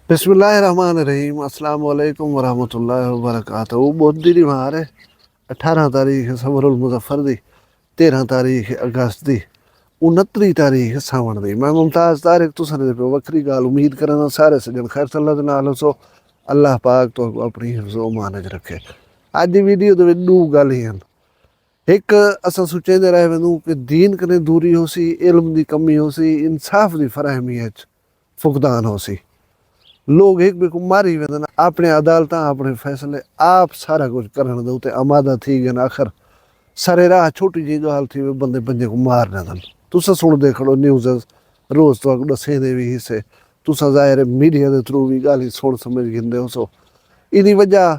बिस्मिल्लाहिर्रहमानिर्रहीम अस्सलाम वालेकुम वरहमतुल्लाहि वबरकातुहू। बहुत दी मार है 18 तारीख सफरुल मुज़फ़्फ़र दी, 13 तारीख अगस्त दी, 29 तारीख सावण दी। मैं मुमताज़ तारिक तुसां दे पे वक्री गाल उम्मीद करना सारे सजन खैर सल्ला दे नाल सो अल्लाह पाक तो अपनी हिफ्ज़ ओ मान च रखे। अज दी वीडियो दे विच दो गल ही हन। एक असां सोचेंदे रह वञूं कि दीन कने दूरी होसी, इल्म दी कमी होसी, इंसाफ दी फराहमी फुकदान होसी। लोग एक ॿिए को मारी वेंदन, अपने अदालतां अपने फैसले आप सारा कुछ करण दे उते आमादा थी गए आखिर सारे राह छोटी जी ॻाल्हि थी बंदे पंजे को मार ॾींदन। तुसां सुणदे खड़ो न्यूज़ रोज़ तो ॾसेंदे भी हिस्से तुसां ज़ाहिर मीडिया के थ्रू भी ॻाल्हि सोच समझ गिंदे हो। सो इनी वजह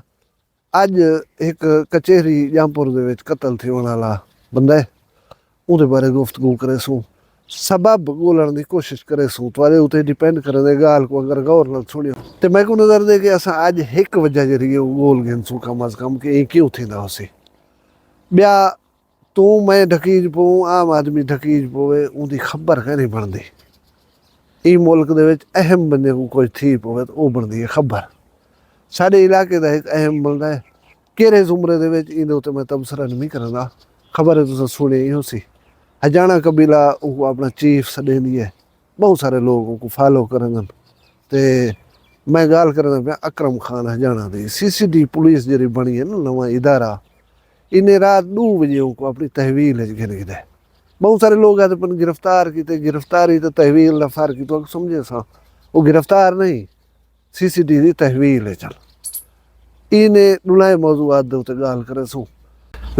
अज एक कचहरी जामपुर दे विच कतल थियण वाला बंदा है, उहदे बारे गुफ्तगू करे सूं, सबब ॻोल्हण की कोशिश करे सूं। तुआरे उते डिपेंड करे गाल को अगर गौर नाल सुणियो तो मैं को नज़र दे कि असां अज एक वजह जरिए ॻोल गिन सूं कम अज़ कम कि क्यों थींदा हुआसीं। ॿिया तू मैं ढकीज पऊं, आम आदमी ढकीज पवे, उनकी खबर कैं नहीं बनती। ई मुल्क दे विच अहम बंदे को कुछ थी पवे तो वह बनती है खबर। साडे इलाके का एक अहम बंदा है केरे ज़ुमरे दे विच इंदे उत्ते मैं तबसरा नहीं करंदा। खबर है तुसां सुणी ही होसी। हजाना कबीला उनको अपना चीफ सॾेंदी है, बहुत सारे लोग उनको फॉलो करंदन। ते मैं गाल करना पिया अकरम खान हजाना दी। CCD पुलिस जी बनी है ना नवा इदारा, इन्हें रात 2 बजे उनको अपनी तहवील गिन गिदे। बहुत सारे लोग आते पन गिरफ्तार किते, गिरफ्तारी तो तहवील का फर्क तो समझे सा, वो गिरफ्तार नहीं CCD की तहवील है। चल इन्हें नुलाए मौजूद दे उते गाल करे सूं,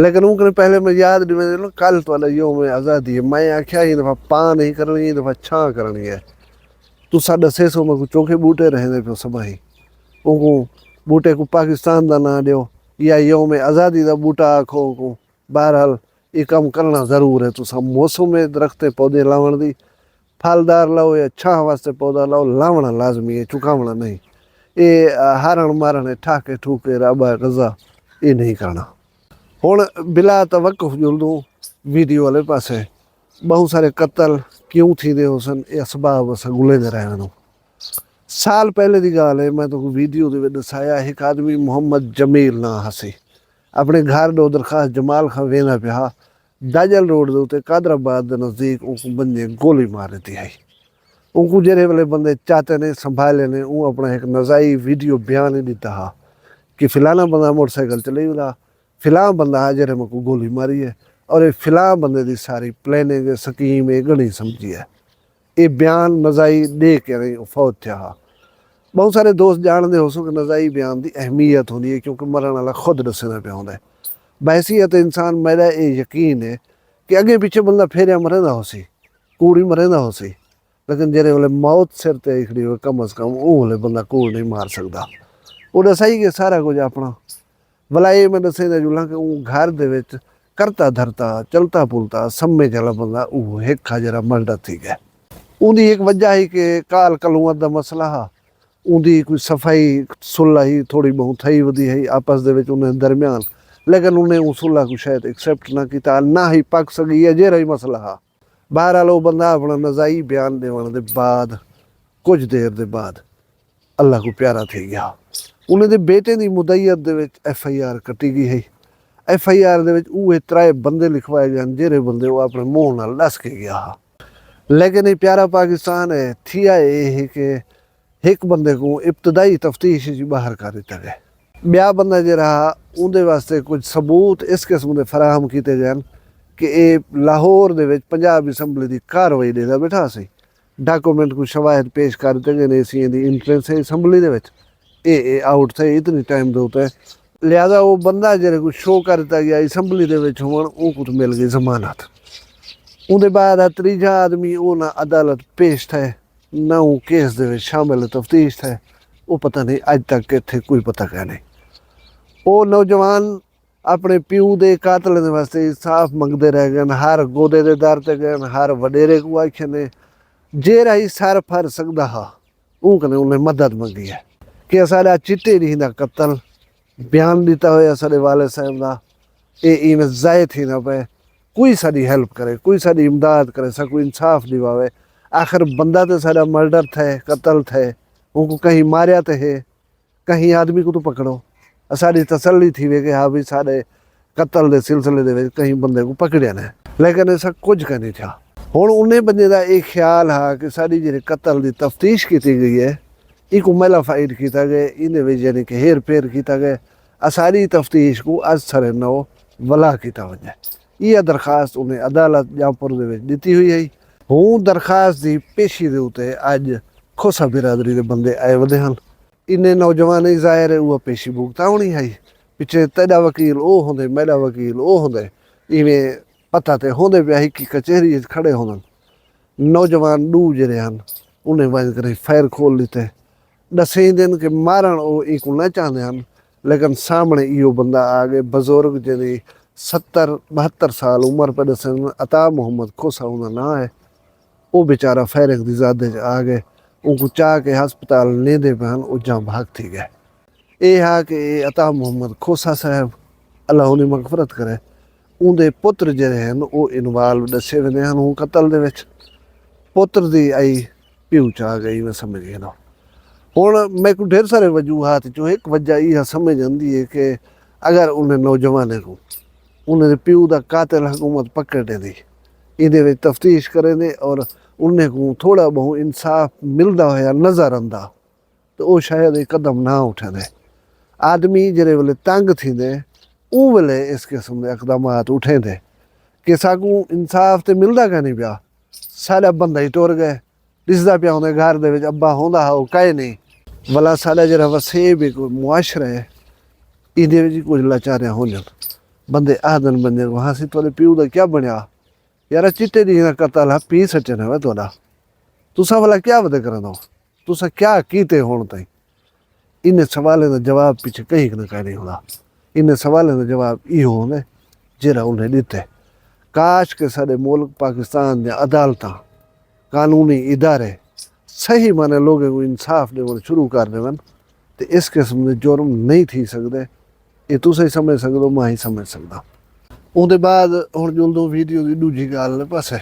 लेकिन उनके पहले मैं याद नहीं कल तो योम आज़ादी है। मैं आख्या ये दफ़ा पा नहीं करनी, ये दफ़ा छा करनी है। तुसा दसे सो मैं चोखे बूटे रहने पे सभाई उनको बूटे को पाकिस्तान का ना दो या योम आज़ादी का बूटा आखो को। बहरहाल ये कम करना ज़रूर है। तुसा मौसम में दरख्ते पौधे लावण दी, फलदार लाओ या छां वास्ते पौधा लाओ, लावना लाजमी है, चुकावना नहीं। ये हारण मारण ठाके ठूके राबा गज़ा ये नहीं करना। हुण बिला तवक्कुफ जुलदूं वीडियो वाले पासे बहुत सारे कत्ल क्यों थींदे हुसन, ये असबाब असां ॻोल्हींदे रहिया वञूं। साल पहले की गाल है, मैं तो वीडियो दे विच दसाया एक आदमी मोहम्मद जमील ना हसी अपने घर दो दरखास्त जमाल खां वेंदा पिया, दाजल रोड के उत्ते कादराबाद के नज़दीक उनको बंदे गोली मार दी है। उनको जेरे वाले बंदे चाहते ने संभाले ने वो अपना एक नज़ाई वीडियो बयान ही दिता हा कि फिलाना बंदा मोटरसाइकिल चलाई वाला, फिलां बंदा है जेरे में को गोली मारी है और ये फिलां बंदे की सारी प्लानिंग स्कीम है घनी समझी है। ये बयान नज़ाई दे के फौत थे। बहुत सारे दोस्त जानते हो सो कि नज़ाई बयान की अहमियत होंगी है, क्योंकि मरण वाला खुद दसना पे आता है। बहसीत इंसान मेरा ये यकीन है कि अगे पिछे बंदा फेरिया मरेंदा होसी, कूड़ ही मरेंदा होसी, लेकिन जेरे वाले मौत सिर ते खड़ी हो कम अज़ कम वो वाले बंदा कूड़ नहीं मार सकता। वो दसाई कि सारा कुछ अपना भला ये मैं दसेंदा जुला कि वो घर दे विच करता धरता चलता पुलता सम्मे चला बंदा वो एक जरा मर्डर थी गया। उनकी एक वजह है कि काल कलूअत का मसला हा, उनकी कोई सफाई सुलह ही थोड़ी बहुत थी वधी है आपस दे उन्हें दरम्यान, लेकिन उन्हें उस सुलह को शायद एक्सेप्ट ना किया ना ही पक सकी है जेरा ही मसला हा। बहरहाल वो बंदा अपना नज़ाई बयान देने के बाद कुछ देर के बाद अल्लाह को प्यारा थी गया। उन्हें दे बेटे की मुदैयत दे विच FIR कटी गई है। FIR दे विच उहे 3 बंदे लिखवाए गए जेरे बंदे वो अपने मुँह नाल दस के गया हा। लेकिन ये प्यारा पाकिस्तान है थिया ये है कि एक बंदे को इब्तदाई तफ्तीश बाहर कर दिता गया। ब्या बंदा जो रहा उनके वास्ते कुछ सबूत इस किस्म के फराहम किए गए कि ये लाहौर दे विच पंजाब असैंबली की कार्रवाई देता बैठा सी। डॉक्यूमेंट को शवाहद पेश कर दिते गए सी इंट्रेंस असैंबली दे विच ये आउट थे इतनी टाइम के उत्ते, लिहाजा वो बंदा जेरे को शो कर दिता गया असैंबली दे विच होण वो मिल गई जमानत। उनके बाद तीजा आदमी वो ना अदालत पेश थे ना वो केस दे शामिल तफ्तीश थे। वो पता नहीं अज तक कितने कोई पता क्या नहीं। वो नौजवान अपने प्यू के कातल वास्ते इंसाफ मंगते रह गए, हर गोदे के दर ते गए, हर वडेरे को आखे ने जेरा ही सर फर सकता हा वो कने उन्हें मदद मंगी है कि साढ़ा चिट्टे नहीं का कत्ल बयान दिता हो साढ़े वाले साहब का ये इवें ज़ाय थी ना पे कोई साड़ी हेल्प करे, कोई साड़ी इमदाद करे, सा कोई इंसाफ दिवावे। आखिर बंदा तो सारा मर्डर थे कत्ल थे उनको कहीं मारिया तो है, कहीं आदमी को तो पकड़ो, साड़ी तसल्ली थी वे कि हाँ भी साढ़े कत्ल के सिलसिले दे कहीं बंदे को पकड़िया ने, लेकिन ऐसा कुछ का नहीं था। हुण उन्हें बंदे का एक ख्याल है कि साड़ी जी कत्ल की तफ्तीश की गई है, एक मैलाफाइड किया गया, इन यानी कि हेर फेर किया गया, सारी तफ्तीश को अज सरे नो वला किया वजे। यह दरखास्त उन्हें अदालत जामपुर दी हुई है। हूँ दरखास्त की पेशी के उत्ते अज खोसा बिरादरी के बंदे आए वधे हैं। इन्हें नौजवान ही ज़ाहिर है वह पेशी भुगतावनी है। पिछे तेरा वकील वो होंदे, मेरा वकील वो होंदे, इवें पता तो होंदे पिया कि कचहरी खड़े होंदन। नौजवान डू जड़े हैं उन्हें वज कर फायर खोल दिते। दसें दिन के मारण वो एक न चाहते हैं, लेकिन सामने इो बंदा आ गए बजुर्ग जी 70-72 साल उम्र पर दसन अता मुहम्मद खोसा उनका ना है। वो बेचारा फायरिंग की ज़्यादा आ गए, उनको चाह के हस्पताल लेंदे पैन उजा भाग थी गए। ये है कि अता मुहम्मद खोसा साहब अल्लाह उन्हें मगफरत करे, उनके पुत्र जड़े हैं वो इनवाल्व दसे वे हैं हूँ कतल दे विच। पुत्र की आई प्यू च आ गई, मैं समझ गया ना। हुण मैं को ढेर सारे वजूहात चो एक वजह यह समझ आती है कि अगर उन्हें नौजवान को उन्हें प्यू का कातिल हुकूमत पकड़े दी, ये तफ्तीश करें और उन्हें को थोड़ा बहुत इंसाफ मिलता होया नज़र आंदा तो वो शायद एक कदम ना उठे। आदमी जरे वेले तंग थींदे उन वेले इस किस्म के इकदाम उठे थे कि साकू इंसाफ तो मिलता क्या नहीं पिया। साढ़ा बंदा ही टुर गए, दिसदा पिया उन्हें घर दे अब्बा होंदा हा कहे नहीं। भला साढ़ा जरा वसेब एक मुआशरा है, ये कुछ लाचारियां हो जान बंदे आदन बंदे वहाँ से थोड़े प्यू का क्या बनया यार। चिट्टे दी कतल है पी सचन है थोड़ा, तुसा भला क्या वध कर दो, तुसा क्या कीते होण ताई। इन सवालों का जवाब पीछे कहीं ना कहीं नहीं होना। इन सवालों का जवाब इहो होंदे जरा उन्हें दिते। काश के सारे मुल्क पाकिस्तान दी अदालतां कानूनी इदारे सही माने लोगों को इंसाफ देवन शुरू कर देवन तो इस किस्म के जुर्म नहीं थी सकते। ये तुस ही समझ सकते, मैं ही समझ सकता। उसके बाद हुण जो वीडियो की दूजी गल पासे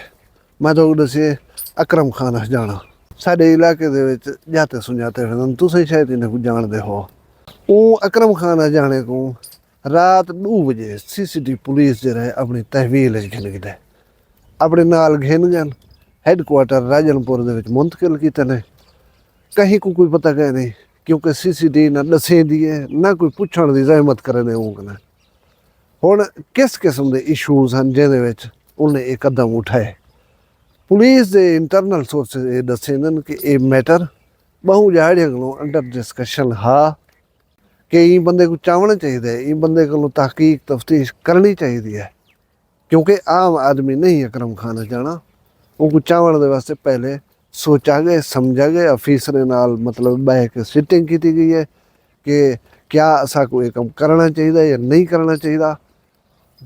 मैं तो दसे अकरम खान हजाना साडे इलाके दे विच जाते सुझाते फिरन, तुस शायद इन्हें को जानते हो। वो अकरम खान हजाने को रात 2 बजे CCTV पुलिस जो है अपनी तहवील घिन गए, अपने नाल घिन गए हैडक्वार्टर राजनपुर के मुंतकिल किए ने। कहीं को कोई पता कह नहीं, क्योंकि CCTV ना दसे दिए ना कोई पूछण की जहमत करे उनने। हुण किस किस्म के इशूज़ हैं जिहदे उन्हें एक कदम उठाए। पुलिस के इंटरनल सोर्सिस ये दसे कि ये मैटर बहु झाड़ियों को अंडर डिस्कशन हा कि ये बंदे को चावना चाहिए, ये बंदे को तहकीक तफ्तीश करनी चाहिए है। क्योंकि आम आदमी नहीं अकरम खान जाना, उनको चावण के वास्ते पहले सोचा गया समझा गया, अफीसर नाल मतलब बह के सिटिंग की गई है कि क्या असा को ये काम करना चाहिए या नहीं करना चाहिए।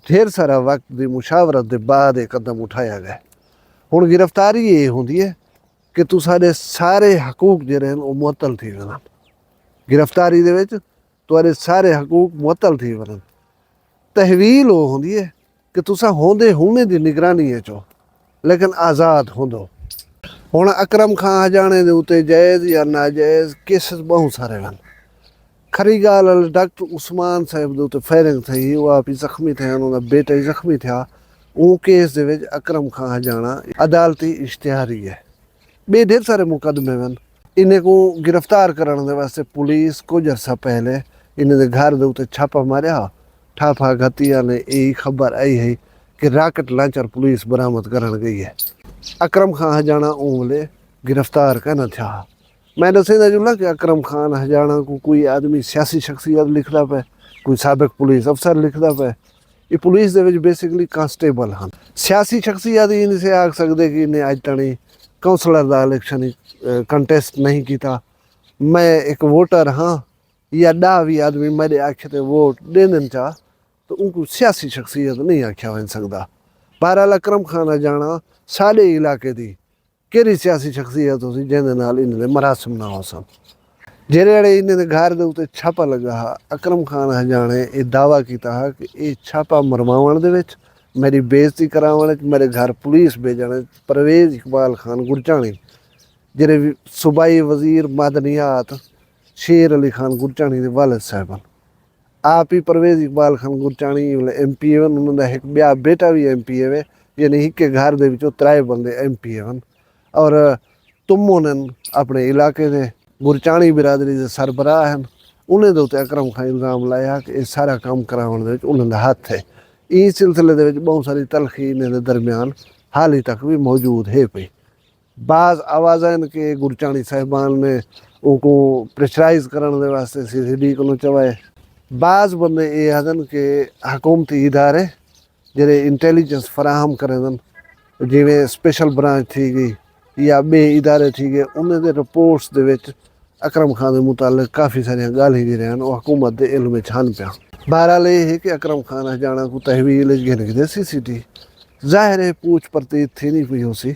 ढेर सारा वक्त की मुशावरत के बाद एक कदम उठाया गया। हुण गिरफ्तारी ये होंदी है कि तू सारे हकूक जो वो मुअत्तल थी वञनि। गिरफ्तारी दे विच तुहाडे सारे हकूक मुअत्तल थी वञनि। तहवील वो होंदी है कि तुसा होंदे हुणे दी निगरानी चो लेकिन आज़ाद होंदो। हुण अकरम खान हजाने दे उत्ते जायज़ या नाजायज़ केसिस बहुत सारे हैं। खरी गाल डॉक्टर उस्मान साहब के उत्ते फायरिंग थी, वो आप ही जख्मी थे, उन्होंने बेटा ही जख्मी था। वो केस दे विच अकरम खान हजाना अदालती इश्तिहारी है। बे ढेर सारे मुकदमे हैं। इन्हें को गिरफ्तार करने वास्ते पुलिस कुछ अरसा पहले इन्हें घर के उत्ते छापा मारिया। ठापा घतिया ने यही खबर आई है कि रॉकेट लॉन्चर पुलिस बरामद करन गई है। अकरम खान हजाना उंगले गिरफ्तार कहना था। मैं दसेंदा जुला कि अकरम खान हजाना को कोई आदमी सियासी शख्सियत लिखता पे, कोई साबिक पुलिस अफसर लिखता पे। ये police they which basically constable हैं। सियासी शख्सियत ही इनसे आख सकते कि इन्हें अज तणी काउंसलर का इलेक्शन कंटेस्ट नहीं किया। मैं एक वोटर हाँ या 10 आदमी मेरे आखे ते वोट देने चाह तो उनको सियासी शख्सियत नहीं आख्या वन सकता। बहरहाल अकरम खान जाना साढ़े इलाके की कि सियासी शख्सियत हो सी जिंदे नाल इन्हें मरासम ना हो सन। जेड़े इन्हें घर के उत्ते छापा लगा हा, अकरम खान हजाने ये दावा किया कि ये छापा मरवावन दे विच, मेरी बेइज्जती करावन, मेरे घर पुलिस भेजण, परवेज़ इकबाल खान गुरचाणी ਜਿਹੜੇ सूबाई वजीर मादनियात शेर अली खान गुरचाणी ਦੇ ਵਾਲਿਦ ਸਾਹਿਬਾਨ। आप ही परवेज़ इकबाल खान गुरचाणी MP वन, उन्होंने एक ब्याह बेटा भी MP है, यानी एक घर दे विचों 3 बंदे MP वन। और तुम उन्हें अपने इलाके दे गुरचाणी बिरादरी के सरबराह हैं, उन्हें दे उत्ते अकरम खान इल्ज़ाम लाया कि ये सारा काम कराने दे विच उन्हां दा हथ है। इस सिलसिले दे विच बहुत सारी तलखी इन्हां दे दरम्यान हाल ही तक भी मौजूद है पई। बाज़ आवाज़ां के गुरचाणी साहिबान ने उनको प्रेशराइज़ करने दे वास्ते CCD को चवाए। बाज़ बंदे ये आदन कि हुकूमती इदारे जिहड़े इंटैलीजेंस फराहम करें, जिवें स्पेशल ब्रांच थी गई या बे इदारे थी गए, उन्हें दे रिपोर्ट्स दे विच अकरम खान के मुतालिक काफ़ी सारियां गाल्हियां जिहड़ियां वो हुकूमत के इल्म विच हन पिया। बहरहाल ये है कि अकरम खान जाना को तहवील गिन CCD ज़ाहिर है पूछ परतीत थी नहीं पई होसी।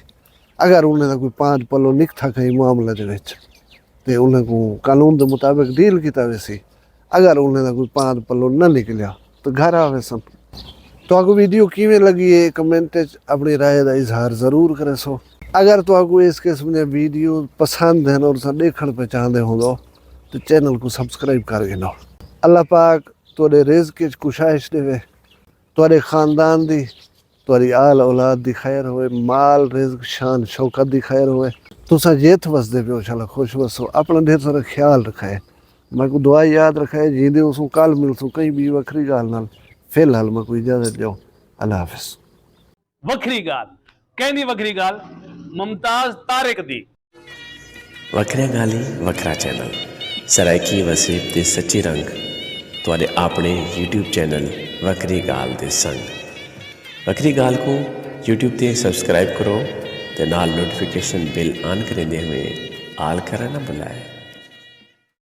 अगर उन्हें दा कोई 5 पल्लो निकथा कहीं मामले दे विच ते उन्हें को कानून के मुताबिक डील किया वैसी। अगर उन्हें दा कोई 5 पल्लो न निकलिया तो घर आवे सन। तो आपको वीडियो किवें लगी है कमेंट अपनी राय का इजहार ज़रूर करे सो। अगर तो आपको इस किस्म के वीडियो पसंद हैं और देखण पे चाहते हो तो चैनल को सब्सक्राइब कर गिनो। अल्लाह पाक तुहाडे रिज़्क विच कुशाइश देवे, तुहाडे खानदान दी तुहाडी आल औलाद दी खैर होए, माल रिज़्क शान शौकत दी खैर होए, तुसा जेथ वसदे पे इंशाअल्लाह खुश वसो। अपना ढेर सारा ख्याल रखाए, मैं को दुआ याद रखाए, जींदे उसू कल मिलसू कहीं भी वखरी गाल नाल। फिलहाल मैं कोई इजाजत जाओ, अल्लाह हाफिज़। वखरी गाल कहनी वखरी गाल मुमताज तारिक दी। वखरिया गाली वखरा चैनल सराइकी वसीब दे सच्ची रंग तुहाडे अपने YouTube चैनल वखरी गाल दे संग। वखरी गाल को YouTube ते सब्सक्राइब करो ते नाल नोटिफिकेशन बिल ऑन करेंदे हुए आल करना ना भुलाए।